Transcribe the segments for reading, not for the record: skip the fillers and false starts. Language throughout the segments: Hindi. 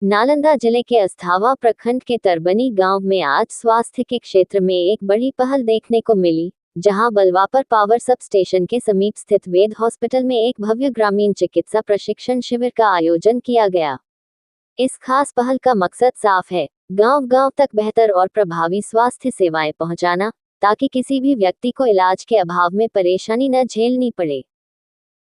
नालंदा जिले के अस्थावा प्रखंड के तरबनी गांव में आज स्वास्थ्य के क्षेत्र में एक बड़ी पहल देखने को मिली, जहां बलवापर पावर सब स्टेशन के समीप स्थित वेद हॉस्पिटल में एक भव्य ग्रामीण चिकित्सा प्रशिक्षण शिविर का आयोजन किया गया। इस खास पहल का मकसद साफ है, गांव-गांव तक बेहतर और प्रभावी स्वास्थ्य सेवाएं पहुंचाना, ताकि किसी भी व्यक्ति को इलाज के अभाव में परेशानी न झेलनी पड़े।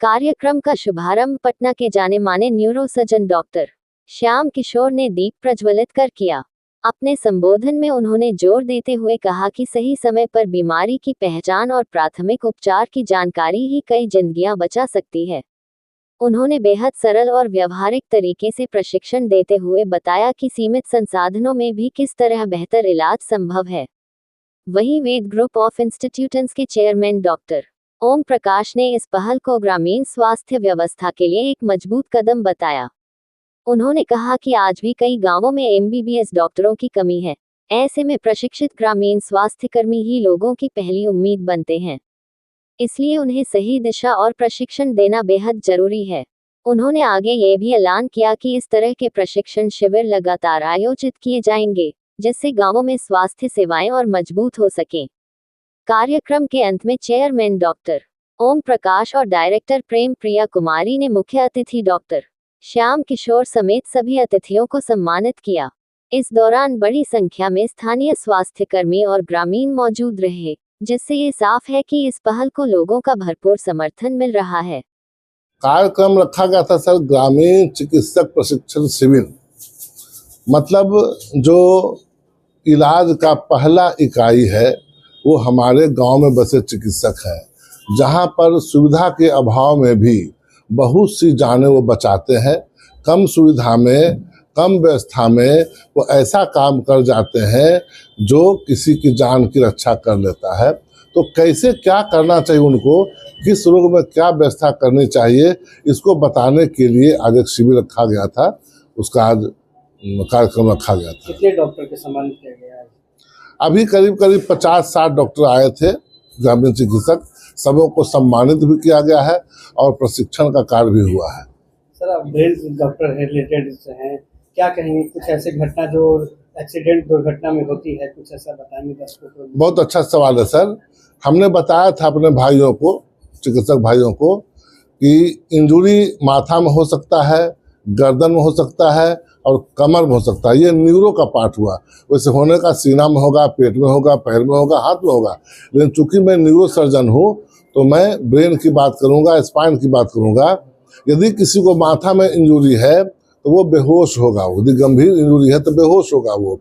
कार्यक्रम का शुभारंभ पटना के जाने माने न्यूरोसर्जन डॉक्टर श्याम किशोर ने दीप प्रज्वलित कर किया। अपने संबोधन में उन्होंने जोर देते हुए कहा कि सही समय पर बीमारी की पहचान और प्राथमिक उपचार की जानकारी ही कई जिंदगियां बचा सकती है। उन्होंने बेहद सरल और व्यावहारिक तरीके से प्रशिक्षण देते हुए बताया कि सीमित संसाधनों में भी किस तरह बेहतर इलाज संभव है। वहीं वेद ग्रुप ऑफ इंस्टीट्यूशंस के चेयरमैन डॉक्टर ओम प्रकाश ने इस पहल को ग्रामीण स्वास्थ्य व्यवस्था के लिए एक मजबूत कदम बताया। उन्होंने कहा कि आज भी कई गांवों में एमबीबीएस डॉक्टरों की कमी है। ऐसे में प्रशिक्षित ग्रामीण स्वास्थ्यकर्मी ही लोगों की पहली उम्मीद बनते हैं, इसलिए उन्हें सही दिशा और प्रशिक्षण देना बेहद जरूरी है। उन्होंने आगे ये भी ऐलान किया कि इस तरह के प्रशिक्षण शिविर लगातार आयोजित किए जाएंगे, जिससे गांवों में स्वास्थ्य सेवाएं और मजबूत हो सकें। कार्यक्रम के अंत में चेयरमैन डॉक्टर ओम प्रकाश और डायरेक्टर प्रेम प्रिया कुमारी ने मुख्य अतिथि डॉक्टर श्याम किशोर समेत सभी अतिथियों को सम्मानित किया। इस दौरान बड़ी संख्या में स्थानीय स्वास्थ्यकर्मी और ग्रामीण मौजूद रहे, जिससे ये साफ है कि इस पहल को लोगों का भरपूर समर्थन मिल रहा है। कार्यक्रम रखा गया था सर, ग्रामीण चिकित्सक प्रशिक्षण शिविर। मतलब जो इलाज का पहला इकाई है वो हमारे गांव में बसे चिकित्सक है, जहां पर सुविधा के अभाव में भी बहुत सी जानें वो बचाते हैं। कम सुविधा में, कम व्यवस्था में वो ऐसा काम कर जाते हैं जो किसी की जान की रक्षा कर लेता है। तो कैसे क्या करना चाहिए उनको, किस रोग में क्या व्यवस्था करनी चाहिए, इसको बताने के लिए आज एक शिविर रखा गया था। उसका आज कार्यक्रम रखा गया था। कितने डॉक्टर के सम्मानित किया गया है? अभी करीब 50-60 डॉक्टर आए थे, ग्रामीण चिकित्सक। सबों को सम्मानित भी किया गया है और प्रशिक्षण का कार्य भी हुआ है। सर, आप ब्रेन डॉक्टर रिलेटेड हैं, क्या कहेंगे? कुछ ऐसे घटना जो एक्सीडेंट दुर्घटना में होती है, कुछ ऐसा बताएंगे दर्शकों को? बहुत अच्छा सवाल है सर। हमने बताया था अपने भाइयों को, चिकित्सक भाइयों को, कि इंजरी माथा में हो सकता है, गर्दन में हो सकता है और कमर में हो सकता है। ये न्यूरो का पार्ट हुआ। वैसे होने का सीना में होगा, पेट में होगा, पैर में होगा, हाथ में होगा। लेकिन चूंकि मैं न्यूरो सर्जन हूँ तो मैं ब्रेन की बात करूँगा, स्पाइन की बात करूँगा। यदि किसी को माथा में इंजरी है तो वो बेहोश होगा। यदि गंभीर इंजरी है तो बेहोश होगा वो।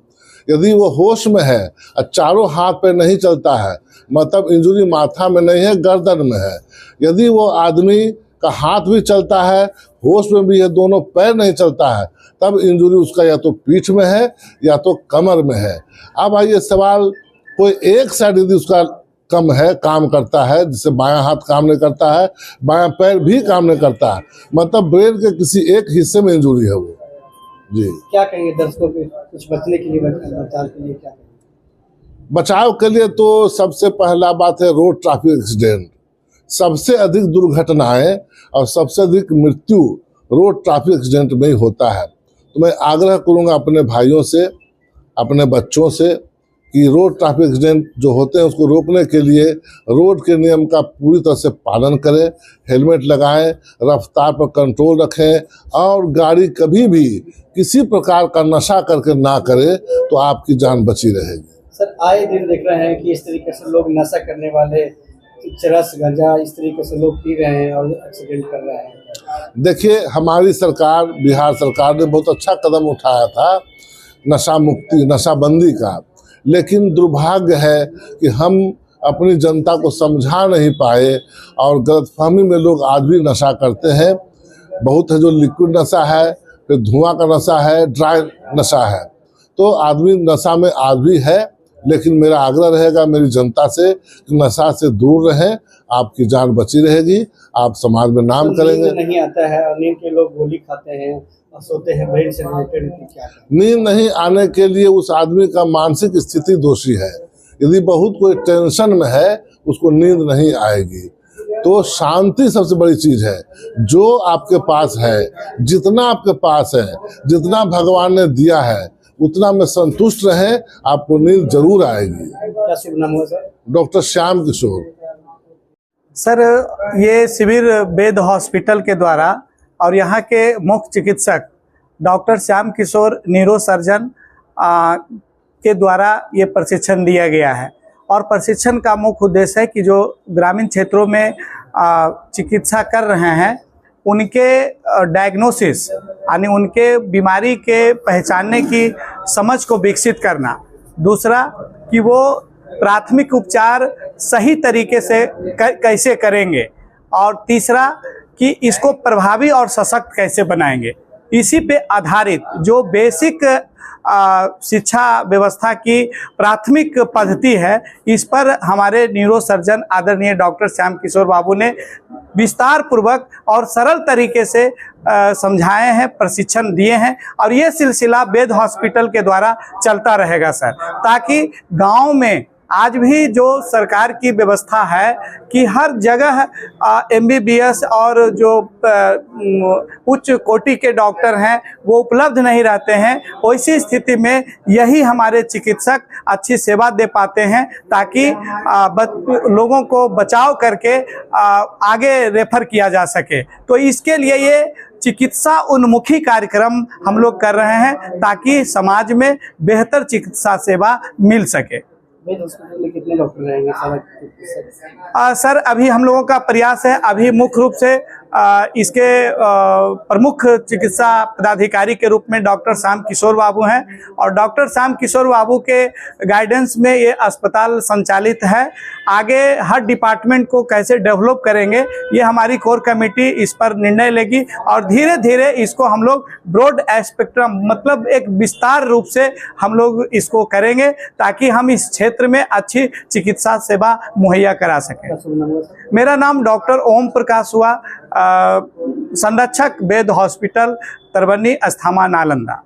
यदि वो होश में है और चारों हाथ पे नहीं चलता है, मतलब इंजरी माथा में नहीं है, गर्दन में है। यदि वो आदमी का हाथ भी चलता है, होश में भी है, दोनों पैर नहीं चलता है, तब इंजरी उसका या तो पीठ में है या तो कमर में है। अब आइए सवाल, कोई एक साइड यदि उसका कम है, काम करता है, जिससे बायां हाथ काम नहीं करता है, बायां पैर भी काम नहीं करता है, मतलब ब्रेन के किसी एक हिस्से में इंजरी है वो। जी, क्या कहेंगे दर्शकों को कुछ बचने के लिए, बचाव के लिए क्या कहेंगे? बचाव के लिए तो सबसे पहला बात है रोड ट्रैफिक एक्सीडेंट। सबसे अधिक दुर्घटनाएं और सबसे अधिक मृत्यु रोड ट्रैफिक एक्सीडेंट में ही होता है। तो मैं आग्रह करूंगा अपने भाइयों से, अपने बच्चों से, कि रोड ट्रैफिक एक्सीडेंट जो होते हैं उसको रोकने के लिए रोड के नियम का पूरी तरह से पालन करें, हेलमेट लगाएं, रफ्तार पर कंट्रोल रखें और गाड़ी कभी भी किसी प्रकार का नशा करके ना करें तो आपकी जान बची रहेगी। सर, आए दिन देख रहे हैं कि इस तरीके से लोग नशा करने वाले, चरस गांजा, इस तरीके से लोग पी रहे हैं और एक्सीडेंट कर रहे हैं। देखिए, हमारी सरकार, बिहार सरकार ने बहुत अच्छा कदम उठाया था नशा मुक्ति, नशाबंदी का। लेकिन दुर्भाग्य है कि हम अपनी जनता को समझा नहीं पाए और गलतफहमी में लोग आज भी नशा करते हैं। बहुत है जो लिक्विड नशा है, फिर धुआं का नशा है, ड्राई नशा है। तो आदमी नशा में आज भी है। लेकिन मेरा आग्रह रहेगा मेरी जनता से कि नशा से दूर रहें, आपकी जान बची रहेगी, आप समाज में नाम करेंगे। नहीं आता है और नींद के लोग गोली खाते हैं और सोते हैं, ब्रेन से रिलेटेड क्या? नींद नहीं आने के लिए उस आदमी का मानसिक स्थिति दोषी है। यदि बहुत कोई टेंशन में है, उसको नींद नहीं आएगी। तो शांति सबसे बड़ी चीज है। जो आपके पास है, जितना आपके पास है, जितना भगवान ने दिया है, उतना में संतुष्ट रहे, आपको नींद जरूर आएगी। क्या शुभ नाम हुआ sir? Doctor Shyam Kishore. Sir, ये शिविर वेद हॉस्पिटल के द्वारा और यहाँ के मुख्य चिकित्सक doctor Shyam Kishore neuro surgeon के द्वारा ये प्रशिक्षण दिया गया है। और प्रशिक्षण का मुख्य उद्देश्य है कि जो ग्रामीण क्षेत्रों में चिकित्सा कर रहे हैं उनके डायग्नोसिस यानी उनके बीमारी के पहचानने की समझ को विकसित करना। दूसरा कि वो प्राथमिक उपचार सही तरीके से कैसे करेंगे। और तीसरा कि इसको प्रभावी और सशक्त कैसे बनाएंगे। इसी पे आधारित जो बेसिक शिक्षा व्यवस्था की प्राथमिक पद्धति है, इस पर हमारे न्यूरो सर्जन आदरणीय डॉक्टर श्याम किशोर बाबू ने विस्तार पूर्वक और सरल तरीके से समझाए हैं, प्रशिक्षण दिए हैं। और ये सिलसिला वेद हॉस्पिटल के द्वारा चलता रहेगा सर, ताकि गांव में आज भी जो सरकार की व्यवस्था है कि हर जगह MBBS और जो उच्च कोटि के डॉक्टर हैं वो उपलब्ध नहीं रहते हैं, वैसी स्थिति में यही हमारे चिकित्सक अच्छी सेवा दे पाते हैं, ताकि लोगों को बचाव करके आगे रेफर किया जा सके। तो इसके लिए ये चिकित्सा उन्मुखी कार्यक्रम हम लोग कर रहे हैं, ताकि समाज में बेहतर चिकित्सा सेवा मिल सके। वेद हॉस्पिटल में कितने डॉक्टर रहेंगे सर? अभी हम लोगों का प्रयास है, अभी मुख्य रूप से इसके प्रमुख चिकित्सा पदाधिकारी के रूप में डॉक्टर श्याम किशोर बाबू हैं। और डॉक्टर श्याम किशोर बाबू के गाइडेंस में ये अस्पताल संचालित है। आगे हर डिपार्टमेंट को कैसे डेवलप करेंगे, ये हमारी कोर कमेटी इस पर निर्णय लेगी। और धीरे धीरे इसको हम लोग ब्रॉड स्पेक्ट्रम मतलब एक विस्तार रूप से हम लोग इसको करेंगे, ताकि हम इस क्षेत्र में अच्छी चिकित्सा सेवा मुहैया करा सकें। मेरा नाम डॉक्टर ओम प्रकाश हुआ, संरक्षक वेद हॉस्पिटल तरबनी अस्थामा नालंदा।